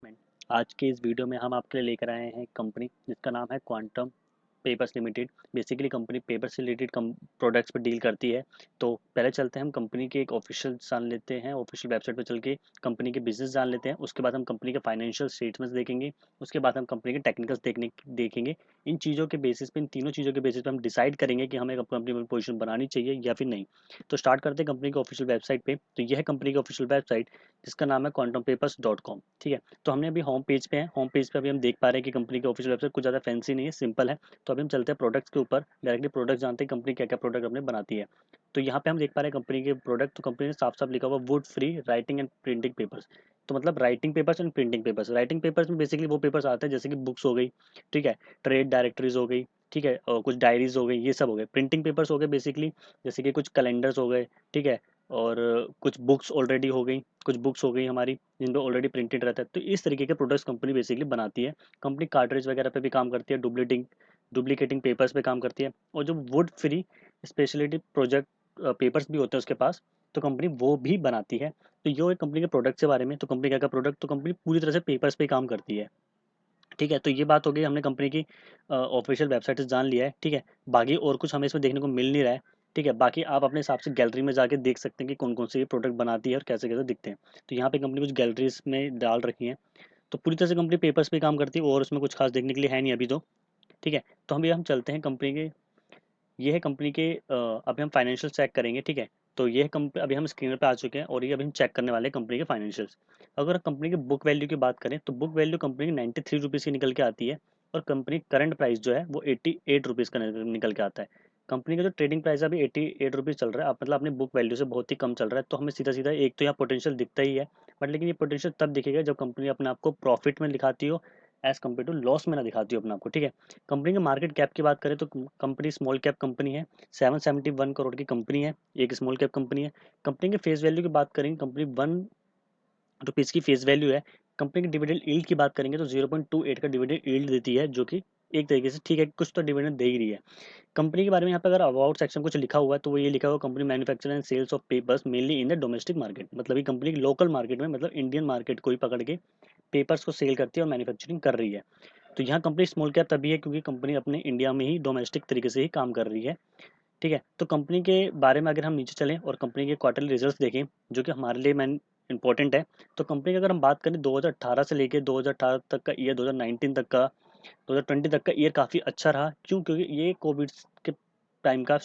आज के इस वीडियो में हम आपके लिए लेकर आए हैं कंपनी जिसका नाम है quantum papers limited. Basically company paper से रिलेटेड प्रोडक्ट्स पर डील करती है। तो पहले चलते हैं हम कंपनी के एक ऑफिशियल जान लेते हैं, ऑफिशियल वेबसाइट पर चल के कंपनी के बिजनेस जान लेते हैं। उसके बाद हम कंपनी के फाइनेंशियल स्टेटमेंट्स देखेंगे। उसके बाद हम कंपनी के टेक्निकल्स देखेंगे। इन चीज़ों के बेसिस पे, इन तीनों चीज़ों के बेसिस पे हम डिसाइड करेंगे कि हमें कंपनी में पोजीशन बनानी चाहिए या फिर नहीं। तो स्टार्ट करते हैं कंपनी के ऑफिशियल वेबसाइट पे। तो यह है कंपनी की ऑफिशियल वेबसाइट जिसका नाम है quantumPapers.com। ठीक है, तो हमने अभी होम पेज पे हैं। होम पेज पे अभी हम देख पा रहे हैं कि कंपनी की ऑफिशियल वेबसाइट कुछ ज़्यादा फैंसी नहीं है, सिंपल है। तो अभी हम चलते हैं प्रोडक्ट्स के ऊपर, डायरेक्टली प्रोडक्ट जानते हैं कंपनी क्या क्या प्रोडक्ट अपने बनाती है। तो यहाँ पे हम देख पा रहे हैं कंपनी के प्रोडक्ट। तो कंपनी ने साफ साफ लिखा हुआ wood free writing and printing papers. तो मतलब writing papers and printing papers. Writing papers में बेसिकली वो पेपर्स आते हैं जैसे कि बुक्स हो गई, ठीक है, ट्रेड डायरेक्टरीज हो गई, ठीक है, और कुछ डायरीज हो गई, ये सब हो गए। प्रिंटिंग पेपर्स हो गए बेसिकली जैसे कि कुछ कैलेंडर्स हो गए, ठीक है, और कुछ बुक्स ऑलरेडी हो गई, कुछ बुक्स हो गई हमारी जिन पे ऑलरेडी प्रिंटेड रहता है। तो इस तरीके के प्रोडक्ट्स कंपनी बेसिकली बनाती है। कंपनी कार्ट्रिज वगैरह पे भी काम करती है, डुप्लीकेटिंग पेपर्स पे काम करती है, और जो wood free speciality project papers भी होते हैं उसके पास, तो कंपनी वो भी बनाती है। तो ये है कंपनी के प्रोडक्ट के बारे में। तो कंपनी क्या क्या प्रोडक्ट, तो कंपनी पूरी तरह से पेपर्स पे काम करती है। ठीक है, तो ये बात हो गई, हमने कंपनी की ऑफिशियल वेबसाइट से जान लिया है। ठीक है, बाकी और कुछ हमें इसमें देखने को मिल नहीं रहा है। ठीक है, बाकी आप अपने हिसाब से गैलरी में जाके देख सकते हैं कि कौन कौन से ये प्रोडक्ट बनाती है और कैसे कैसे दिखते हैं। तो यहाँ पे कंपनी कुछ गैलरीज में डाल रखी है। तो पूरी तरह से कंपनी पेपर्स पे काम करती है और उसमें कुछ खास देखने के लिए है नहीं अभी तो। ठीक है, तो हम चलते हैं कंपनी के, ये है कंपनी के अभी हम फाइनेंशियल चेक करेंगे। ठीक है, तो ये है अभी हम स्क्रीन पे आ चुके हैं और ये अभी हम चेक करने वाले हैं कंपनी के फाइनेंशियल्स। अगर कंपनी के बुक वैल्यू की बात करें तो बुक वैल्यू कंपनी की 93 रुपीज़ की निकल के आती है, और कंपनी करंट प्राइस जो है वो 88 रुपीज़ का निकल के आता है। कंपनी का जो ट्रेडिंग प्राइस है अभी 88 रुपीज़ चल रहा है, मतलब अपने बुक वैल्यू से बहुत ही कम चल रहा है। तो हमें सीधा सीधा एक तो यहाँ पोटेंशियल दिखता ही है, बट लेकिन ये पोटेंशियल तब दिखेगा जब कंपनी अपने आप को प्रॉफिट में दिखाती हो, एज कम्पेयर टू लॉस में ना दिखाती हो अपने आप को। ठीक है, कंपनी के मार्केट कैप की बात करें तो कंपनी स्मॉल कैप कंपनी है, 771 करोड़ की कंपनी है, एक स्मॉल कैप कंपनी है। कंपनी के फेस वैल्यू की बात करेंगे, कंपनी 1 रुपीज़ की फेस वैल्यू है। कंपनी की डिविडेंड यील्ड की बात करेंगे तो 0.28 का डिविडेंड यील्ड देती है, जो कि एक तरीके से ठीक है, कुछ तो डिविडेंड दे ही रही है। कंपनी के बारे में यहाँ पे अगर अबाउट सेक्शन कुछ लिखा हुआ है तो वो ये लिखा हुआ, company manufacture and sales of papers mainly in the domestic market. मतलब ये कंपनी लोकल मार्केट में, मतलब इंडियन मार्केट को ही पकड़ के पेपर्स को सेल करती है और मैन्युफैक्चरिंग कर रही है। तो यहाँ कंपनी स्मॉल कैप तभी है क्योंकि कंपनी अपने इंडिया में ही डोमेस्टिक तरीके से ही काम कर रही है। ठीक है, तो कंपनी के बारे में अगर हम नीचे चलें और कंपनी के क्वार्टरली रिजल्ट्स देखें जो कि हमारे लिए मैन इंपॉर्टेंट है। तो कंपनी की अगर हम बात करें 2018 से लेके 2018 तक का ईयर, 2019 तक का, 2020 तक का ईयर काफ़ी अच्छा रहा। क्यों? क्योंकि ये कोविड के टाइम का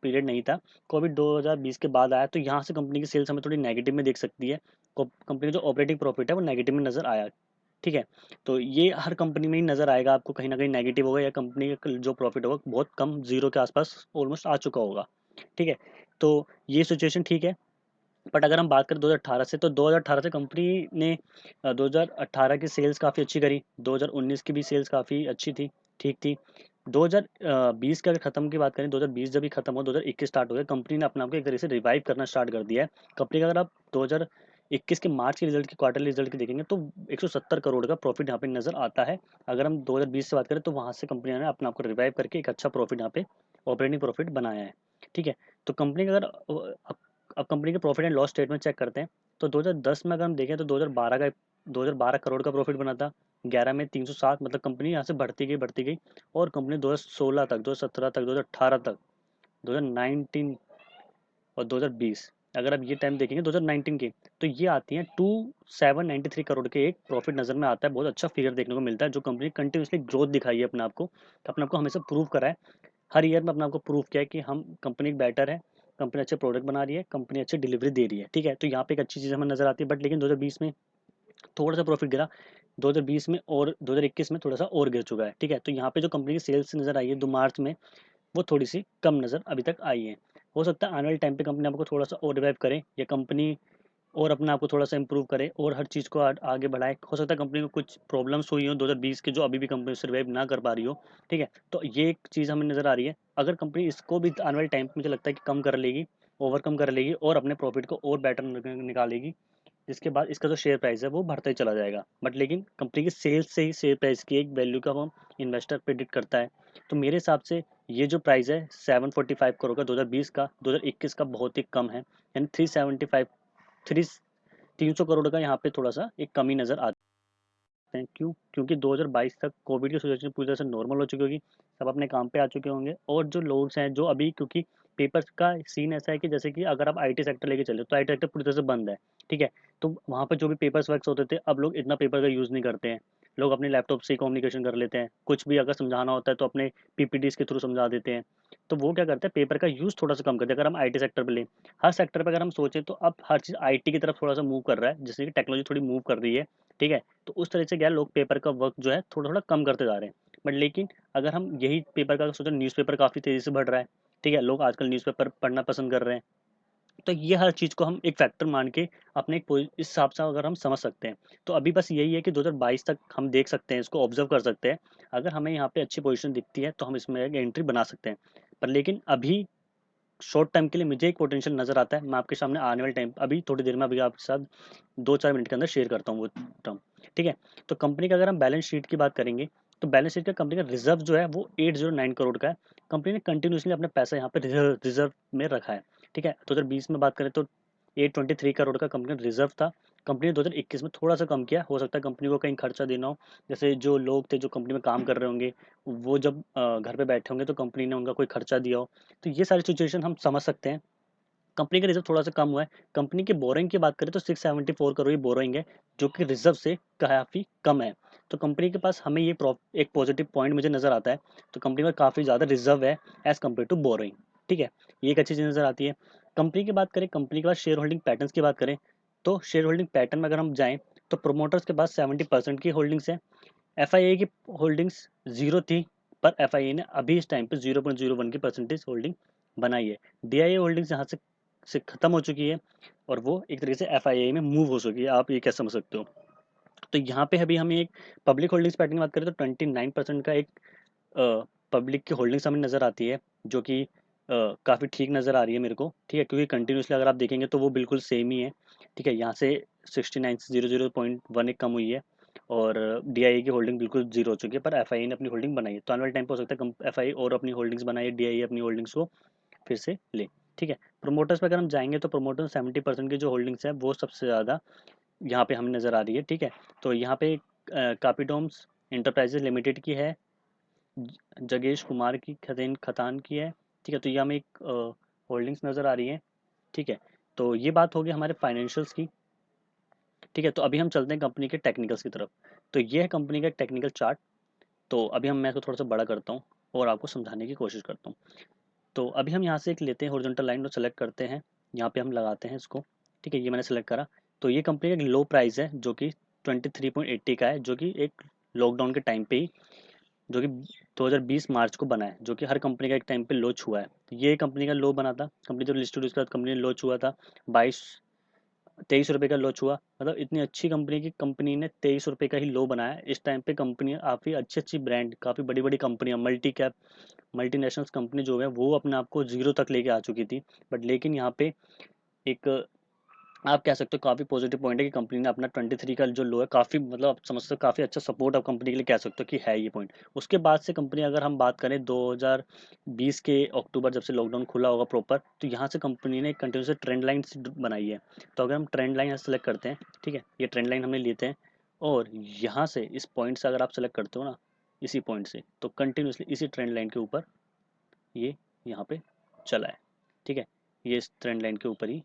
पीरियड नहीं था। कोविड 2020 के बाद आया, तो यहाँ से कंपनी की सेल्स हमें थोड़ी नेगेटिव में देख सकती है। कंपनी का जो ऑपरेटिंग प्रॉफिट है वो नेगेटिव में नज़र आया। ठीक है, तो ये हर कंपनी में ही नज़र आएगा आपको, कहीं ना कहीं नेगेटिव होगा या कंपनी का जो प्रॉफिट होगा बहुत कम, जीरो के आसपास ऑलमोस्ट आ चुका होगा। ठीक है, तो ये सिचुएशन ठीक है। बट अगर हम बात करें 2018 से, तो 2018 से कंपनी ने 2018 की सेल्स काफ़ी अच्छी करी, 2019 की भी सेल्स काफ़ी अच्छी थी, ठीक थी। 2020 का अगर खत्म की बात करें, 2020 जब भी खत्म हो, 2021 स्टार्ट हो गया, कंपनी ने अपने आप को एक तरह से रिवाइव करना स्टार्ट कर दिया है। कंपनी का अगर आप 2021 के मार्च के रिजल्ट की, क्वार्टरली रिजल्ट की देखेंगे तो 170 करोड़ का प्रॉफिट यहाँ पे नजर आता है। अगर हम 2020 से बात करें तो वहाँ से कंपनी ने अपने आप को रिवाइव करके एक अच्छा प्रॉफिट यहाँ पे ऑपरेटिंग प्रॉफिट बनाया है। ठीक है, तो कंपनी का अगर अब कंपनी के profit and loss statement check करते हैं। तो 2010 में अगर हम देखें तो 2012 करोड़ का प्रॉफिट बना था, 11 में 307, मतलब कंपनी यहाँ से बढ़ती गई। और कंपनी 2016 तक, 2017 तक, 2018 तक, 2019 और 2020, अगर आप ये टाइम देखेंगे 2019 के, तो ये आती हैं 2793 करोड़ के एक प्रॉफिट नजर में आता है। बहुत अच्छा फिगर देखने को मिलता है, जो कंपनी कंटिन्यूसली ग्रोथ दिखाई है अपने आप को हमेशा प्रूव करा है। हर ईयर में अपने आपको प्रूव किया है कि हम कंपनी बेटर है, कंपनी अच्छे प्रोडक्ट बना रही है, कंपनी अच्छी डिलीवरी दे रही है। ठीक है, तो यहाँ पे एक अच्छी चीज़ हमें नजर आती है। बट लेकिन 2020 में थोड़ा सा प्रॉफिट गिरा, 2020 में और 2021 में थोड़ा सा और गिर चुका है। ठीक है, तो यहाँ पे जो कंपनी की सेल्स नजर आई है 2 मार्च में, वो थोड़ी सी कम नजर अभी तक आई है। हो सकता है आने वाले टाइम पे कंपनी आपको थोड़ा सा और रिवाइव करे, या कंपनी और अपने आप को थोड़ा सा इंप्रूव करे और हर चीज़ को आगे बढ़ाए। हो सकता है कंपनी को कुछ प्रॉब्लम्स हुई हो 2020 के, जो अभी भी कंपनी सर्वाइव ना कर पा रही हो। ठीक है, तो ये एक चीज़ हमें नज़र आ रही है। अगर कंपनी इसको भी आने वाले टाइम पे मुझे लगता है कि कम कर लेगी, ओवरकम कर लेगी और अपने प्रॉफिट को और बेटर निकालेगी, जिसके बाद इसका जो शेयर प्राइस है वो बढ़ता ही चला जाएगा। बट लेकिन कंपनी की सेल्स से ही शेयर प्राइस की एक वैल्यू का हम इन्वेस्टर प्रिडिक्ट करता है। तो मेरे हिसाब से ये जो प्राइस है 745 करोड़ का 2020 का, 2021 का बहुत ही कम है। यानी 375, 300 करोड़ का यहाँ पे थोड़ा सा एक कमी नजर आती है। सकते हैं। क्यों? क्योंकि 2022 तक कोविड की सिचुएशन पूरी तरह से नॉर्मल हो चुकी होगी, सब अपने काम पे आ चुके होंगे, और जो लोग हैं जो अभी, क्योंकि पेपर्स का सीन ऐसा है कि जैसे कि अगर आप आईटी सेक्टर लेके चले तो आईटी सेक्टर पूरी तरह से बंद है, ठीक है। तो वहाँ पर जो भी पेपर्स वर्क्स होते थे, अब लोग इतना पेपर का यूज़ नहीं करते हैं, लोग अपने लैपटॉप से ही कम्युनिकेशन कर लेते हैं, कुछ भी अगर समझाना होता है तो अपने पीपीटीज के थ्रू समझा देते हैं। तो वो क्या करते हैं, पेपर का यूज़ थोड़ा सा कम करते हैं। अगर हम आईटी सेक्टर पे लें, हर सेक्टर पे अगर हम सोचें तो अब हर चीज़ आईटी की तरफ थोड़ा सा मूव कर रहा है, जैसे कि टेक्नोलॉजी थोड़ी मूव कर रही है, ठीक है। तो उस तरह से क्या है, लोग पेपर का वर्क जो है थोड़ा थोड़ा कम करते जा रहे हैं। बट लेकिन अगर हम यही पेपर का सोचें, न्यूज़पेपर काफ़ी तेज़ी से बढ़ रहा है, ठीक है, लोग आजकल न्यूज़पेपर पढ़ना पसंद कर रहे हैं। तो ये हर चीज़ को हम एक फैक्टर मान के अपने इस हिसाब से अगर हम समझ सकते हैं, तो अभी बस यही है कि 2022 तक हम देख सकते हैं, इसको ऑब्जर्व कर सकते हैं। अगर हमें यहाँ पे अच्छी पोजीशन दिखती है तो हम इसमें एक एंट्री बना सकते हैं। पर लेकिन अभी शॉर्ट टाइम के लिए मुझे एक पोटेंशियल नज़र आता है, मैं आपके सामने आने वाले टाइम, अभी थोड़ी देर में अभी आपके साथ 2-4 मिनट के अंदर शेयर करता हूँ वो टर्म, ठीक है। तो कंपनी का अगर हम बैलेंस शीट की बात करेंगे, तो बैलेंस शीट का कंपनी का रिजर्व जो है वो 809 करोड़ का है। कंपनी ने कंटिन्यूसली अपने पैसा यहाँ पे रिजर्व रिजर्व में रखा है, ठीक है। 2020 में बात करें तो 823 करोड़ का कंपनी रिजर्व था। कंपनी ने 2021 में थोड़ा सा कम किया, हो सकता है कंपनी को कहीं खर्चा देना हो, जैसे जो लोग थे जो कंपनी में काम कर रहे होंगे, वो जब घर पे बैठे होंगे तो कंपनी ने उनका कोई खर्चा दिया हो। तो ये सारी सिचुएशन हम समझ सकते हैं। कंपनी का रिजर्व थोड़ा सा कम हुआ है। कंपनी की बोरोइंग की बात करें तो 674 करोड़ की बोरोइंग है, जो कि रिजर्व से काफ़ी कम है। तो कंपनी के पास हमें ये एक पॉजिटिव पॉइंट मुझे नजर आता है। तो कंपनी में काफ़ी ज़्यादा रिजर्व है एज कम्पेयर टू बोरोइंग, ठीक है। ये एक अच्छी चीज़ नजर आती है। कंपनी की बात करें, कंपनी के पास शेयर होल्डिंग पैटर्न की बात करें, तो शेयर होल्डिंग पैटर्न में अगर हम जाएँ तो प्रोमोटर्स के पास 70% की होल्डिंग्स है। एफआईए की होल्डिंग्स जीरो थी, पर एफआईए ने अभी इस टाइम पे 0.01 की परसेंटेज होल्डिंग बनाई है। डीआईए होल्डिंग्स यहाँ से खत्म हो चुकी है, और वो एक तरीके से एफआईए में मूव हो चुकी है, आप ये क्या समझ सकते हो। तो यहाँ पे अभी हमें एक पब्लिक होल्डिंग्स पैटर्न की बात करें तो 29% का एक पब्लिक की होल्डिंग्स हमें नज़र आती है, जो कि काफ़ी ठीक नज़र आ रही है मेरे को, ठीक है। क्योंकि कंटिन्यूसली अगर आप देखेंगे तो वो बिल्कुल सेम ही है, ठीक है। यहाँ से 69 से 0.01 एक कम हुई है, और डीआईए की होल्डिंग बिल्कुल जीरो हो चुकी है, पर एफआईए ने अपनी होल्डिंग बनाई है। तो आने वाले टाइम पर हो सकता है एफआईए और अपनी होल्डिंग्स बनाए, डीआईए अपनी होल्डिंग्स को फिर से ले, ठीक है। प्रोमोटर्स पे अगर हम जाएंगे तो प्रोमोटर्स 70% की जो होल्डिंग्स है वो सबसे ज़्यादा यहाँ पे हमें नज़र आ रही है, ठीक है। तो यहाँ पे कापीडोम्स इंटरप्राइजेज लिमिटेड की है, जगेश कुमार की खदेन खतान की है, ठीक है। तो ये हमें एक होल्डिंग्स नज़र आ रही है, ठीक है। तो ये बात होगी हमारे फाइनेंशियल्स की, ठीक है। तो अभी हम चलते हैं कंपनी के टेक्निकल्स की तरफ। तो ये है कंपनी का एक टेक्निकल चार्ट। तो अभी मैं इसको थोड़ा सा बड़ा करता हूँ और आपको समझाने की कोशिश करता हूँ। तो अभी हम यहाँ से एक लेते हैं हॉरिजॉन्टल लाइन और सेलेक्ट करते हैं, यहाँ पे हम लगाते हैं इसको, ठीक है। ये मैंने सेलेक्ट करा। तो ये कंपनी का एक लो प्राइस है जो कि 23.80 का है, जो कि एक लॉकडाउन के टाइम पे ही, जो कि 2020 मार्च को बना है, जो कि हर कंपनी का एक टाइम पे लो छुआ है। तो ये कंपनी का लो बना था, कंपनी जब लिस्टेड उसके बाद कंपनी ने लो छुआ था 22-23 रुपये का लो छुआ। मतलब इतनी अच्छी कंपनी की कंपनी ने 23 रुपये का ही लो बनाया। इस टाइम पे कंपनी काफ़ी अच्छी अच्छी ब्रांड, काफ़ी बड़ी बड़ी कंपनियां, मल्टी कैप मल्टीनेशनल कंपनी जो है वो अपने आप को जीरो तक लेके आ चुकी थी। बट लेकिन यहाँ पे एक, आप कह सकते हो काफ़ी पॉजिटिव पॉइंट है कि कंपनी ने अपना 23 का जो लो है, काफ़ी मतलब आप समझ सकते हो काफ़ी अच्छा सपोर्ट आप कंपनी के लिए कह सकते हो कि है ये पॉइंट। उसके बाद से कंपनी, अगर हम बात करें 2020 के अक्टूबर, जब से लॉकडाउन खुला होगा प्रॉपर, तो यहाँ से कंपनी ने कंटिन्यूस ट्रेंड लाइन बनाई है। तो अगर हम ट्रेंड लाइन यहाँ सेलेक्ट करते हैं, ठीक है, ये ट्रेंड लाइन हमने लेते हैं, और यहाँ से इस पॉइंट से अगर आप सेलेक्ट करते हो ना, इसी पॉइंट से, तो कंटिन्यूसली इसी ट्रेंड लाइन के ऊपर ये यहाँ पे चला है, ठीक है। ये इस ट्रेंड लाइन के ऊपर ही,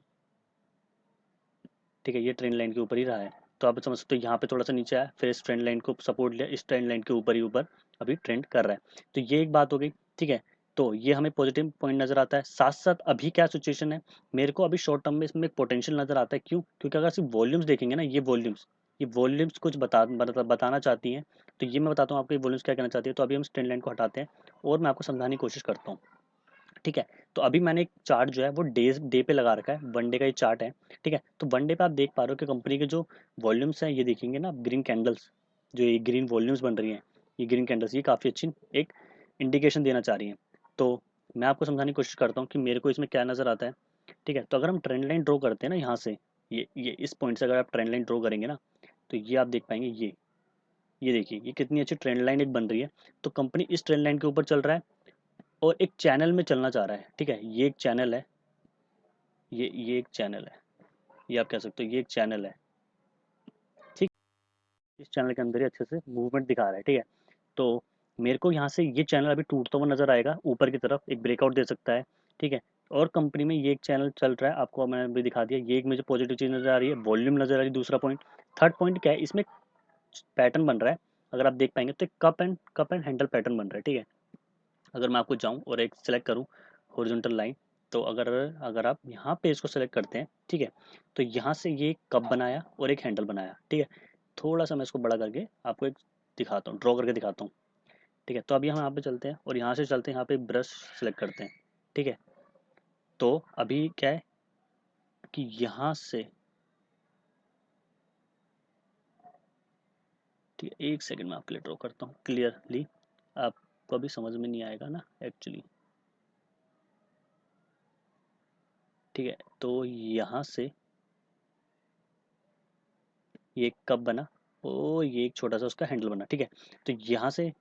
ठीक है, ये ट्रेंड लाइन के ऊपर ही रहा है। तो आप समझ सकते हो यहाँ पे थोड़ा सा नीचे आया, फिर इस ट्रेंड लाइन को सपोर्ट लिया, इस ट्रेंड लाइन के ऊपर ही ऊपर अभी ट्रेंड कर रहा है। तो ये एक बात हो गई, ठीक है। तो ये हमें पॉजिटिव पॉइंट नजर आता है। साथ साथ अभी क्या सिचुएशन है, मेरे को अभी शॉर्ट टर्म में इसमें एक पोटेंशियल नजर आता है। क्यों? क्योंकि अगर सिर्फ वॉल्यूम्स देखेंगे ना, ये वॉल्यूम्स कुछ बताना चाहती हैं। तो ये मैं बताता हूँ आपको ये वॉल्यूम्स क्या कहना चाहती है। तो अभी हम इस ट्रेंड लाइन को हटाते हैं और मैं आपको समझाने की कोशिश करता हूँ, ठीक है। तो अभी मैंने एक चार्ट जो है वो डे पे लगा रखा है, वन डे का ये चार्ट है, ठीक है। तो वन डे पे आप देख पा रहे हो कि कंपनी के जो वॉल्यूम्स हैं, ये देखेंगे ना, ग्रीन कैंडल्स, जो ये ग्रीन वॉल्यूम्स बन रही हैं, ये ग्रीन कैंडल्स, ये काफ़ी अच्छी एक इंडिकेशन देना चाह रही हैं। तो मैं आपको समझाने की कोशिश करता हूँ कि मेरे को इसमें क्या नज़र आता है, ठीक है। तो अगर हम ट्रेंड लाइन ड्रॉ करते हैं ना यहाँ से, ये इस पॉइंट से अगर आप ट्रेंड लाइन ड्रॉ करेंगे ना, तो ये आप देख पाएंगे, ये देखिए, ये कितनी अच्छी ट्रेंड लाइन एक बन रही है। तो कंपनी इस ट्रेंड लाइन के ऊपर चल रहा है और एक चैनल में चलना चाह रहा है, ठीक है। ये एक चैनल है, ये एक चैनल है, ये आप कह सकते हो ये एक चैनल है, ठीक। इस चैनल के अंदर ही अच्छे से मूवमेंट दिखा रहा है, ठीक है। तो मेरे को यहाँ से ये चैनल अभी टूटता हुआ नजर आएगा, ऊपर की तरफ एक ब्रेकआउट दे सकता है, ठीक है। और कंपनी में ये एक चैनल चल रहा है, आपको मैंने भी दिखा दिया, ये एक मुझे पॉजिटिव चीज नजर आ रही है, वॉल्यूम नजर आ रही है। दूसरा पॉइंट, थर्ड पॉइंट क्या है, इसमें पैटर्न बन रहा है, अगर आप देख पाएंगे तो कप एंड हैंडल पैटर्न बन रहा है, ठीक है। अगर मैं आपको जाऊं और एक सेलेक्ट करूं हॉरिजॉन्टल लाइन, तो अगर अगर आप यहाँ पे इसको सेलेक्ट करते हैं, ठीक है, तो यहाँ से ये एक कप बनाया और एक हैंडल बनाया, ठीक है। थोड़ा सा मैं इसको बड़ा करके आपको एक दिखाता हूँ, ड्रॉ करके दिखाता हूँ, ठीक है। तो अभी हम यहाँ पे चलते हैं और यहाँ से चलते हैं, यहाँ पे ब्रश सेलेक्ट करते हैं, ठीक है। तो अभी क्या है कि यहाँ से, ठीक है, एक सेकंड में आपके लिए ड्रॉ करता हूँ क्लियरली, आपको अभी समझ में नहीं आएगा ना एक्चुअली, ठीक है। तो यहाँ से ये एक कप बना और ये एक छोटा सा उसका हैंडल बना, ठीक है। तो यहाँ से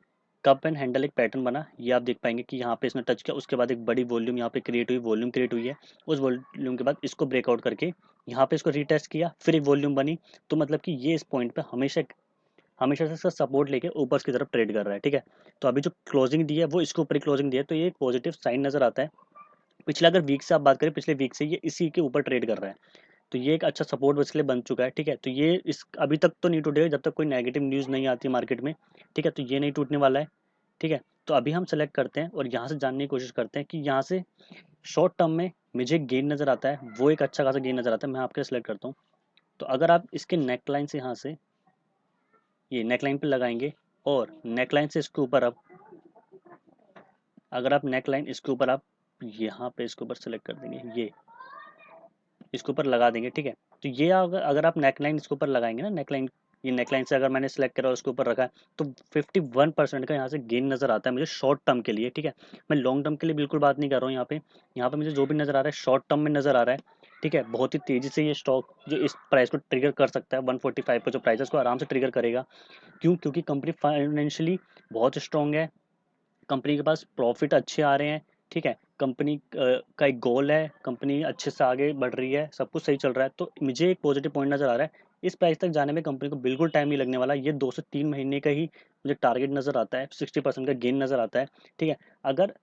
कप एंड हैंडल एक पैटर्न बना, ये आप देख पाएंगे कि यहाँ पे इसने टच किया, उसके बाद एक बड़ी वॉल्यूम यहाँ पे क्रिएट हुई, वॉल्यूम क्रिएट हुई है। उस वॉल्यूम के बाद इसको ब्रेकआउट करके यहाँ पे इसको रीटेस्ट किया, फिर एक वॉल्यूम बनी। तो मतलब कि ये इस पॉइंट पे हमेशा हमेशा से इसका सपोर्ट लेके ऊपर की तरफ ट्रेड कर रहा है, ठीक है। तो अभी जो क्लोजिंग दी है वो इसके ऊपर ही क्लोजिंग दी है, तो ये एक पॉजिटिव साइन नजर आता है। पिछले अगर वीक से आप बात करें, पिछले वीक से ये इसी के ऊपर ट्रेड कर रहा है, तो ये एक अच्छा सपोर्ट इसके लिए बन चुका है, ठीक है। तो ये इस अभी तक तो नहीं टूटेगा जब तक कोई नेगेटिव न्यूज़ नहीं आती मार्केट में, ठीक है। तो ये नहीं टूटने वाला है, ठीक है। तो अभी हम सेलेक्ट करते हैं और यहाँ से जानने की कोशिश करते हैं कि यहाँ से शॉर्ट टर्म में मुझे गेन नज़र आता है, वो एक अच्छा खासा गेन नज़र आता है। मैं आपके सेलेक्ट करता हूँ, तो अगर आप इसके नेक लाइन से यहाँ से ये नेक लाइन पे लगाएंगे और नेक लाइन से इसके ऊपर आप, अगर आप नेक लाइन इसके ऊपर आप यहाँ पे इसके ऊपर सेलेक्ट कर देंगे, ये इसके ऊपर लगा देंगे, ठीक है। तो ये अगर आप नेक लाइन इसके ऊपर लगाएंगे ना, नेक लाइन, ये नेक लाइन से अगर मैंने सेलेक्ट करा उसके ऊपर रखा है, तो 51% का यहाँ से गेन नजर आता है मुझे शॉर्ट टर्म के लिए, ठीक है। मैं लॉन्ग टर्म के लिए बिल्कुल बात नहीं कर रहा हूँ यहाँ पे मुझे जो भी नजर आ रहा है शॉर्ट टर्म में नजर आ रहा है, ठीक है। बहुत ही तेजी से ये स्टॉक जो इस प्राइस को ट्रिगर कर सकता है, 145 का जो प्राइस है उसको आराम से ट्रिगर करेगा। क्यों? क्योंकि कंपनी फाइनेंशियली बहुत स्ट्रांग है, कंपनी के पास प्रॉफिट अच्छे आ रहे हैं, ठीक है। कंपनी का एक गोल है, कंपनी अच्छे से आगे बढ़ रही है, सब कुछ सही चल रहा है। तो मुझे एक पॉजिटिव पॉइंट नज़र आ रहा है, इस प्राइस तक जाने में कंपनी को बिल्कुल टाइम नहीं लगने वाला। ये 2 से 3 महीने का ही मुझे टारगेट नज़र आता है, 60% का गेन नज़र आता है, ठीक है। अगर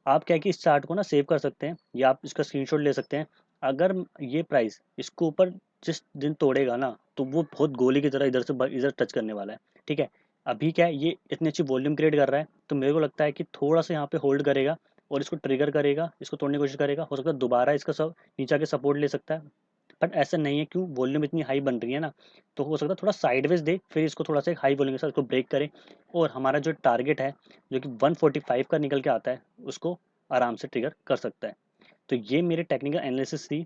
आप क्या है कि इस चार्ट को ना सेव कर सकते हैं या आप इसका स्क्रीनशॉट ले सकते हैं। अगर ये प्राइस इसको ऊपर जिस दिन तोड़ेगा ना, तो वो बहुत गोली की तरह इधर से इधर टच करने वाला है, ठीक है। अभी क्या है, ये इतनी अच्छी वॉल्यूम क्रिएट कर रहा है, तो मेरे को लगता है कि थोड़ा सा यहाँ पे होल्ड करेगा और इसको ट्रिगर करेगा, इसको तोड़ने की कोशिश करेगा, हो सकता है दोबारा इसका सब नीचे आके सपोर्ट ले सकता है। बट ऐसा नहीं है, क्यों? वॉल्यूम इतनी हाई बन रही है ना, तो हो सकता है थोड़ा साइडवेज दे, फिर इसको थोड़ा सा एक हाई वॉल्यूम के साथ इसको ब्रेक करे और हमारा जो टारगेट है जो कि 145 का निकल के आता है, उसको आराम से ट्रिगर कर सकता है। तो ये मेरी टेक्निकल एनालिसिस थी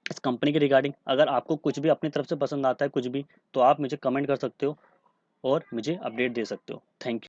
इस कंपनी के रिगार्डिंग। अगर आपको कुछ भी अपनी तरफ से पसंद आता है कुछ भी, तो आप मुझे कमेंट कर सकते हो और मुझे अपडेट दे सकते हो। Thank you.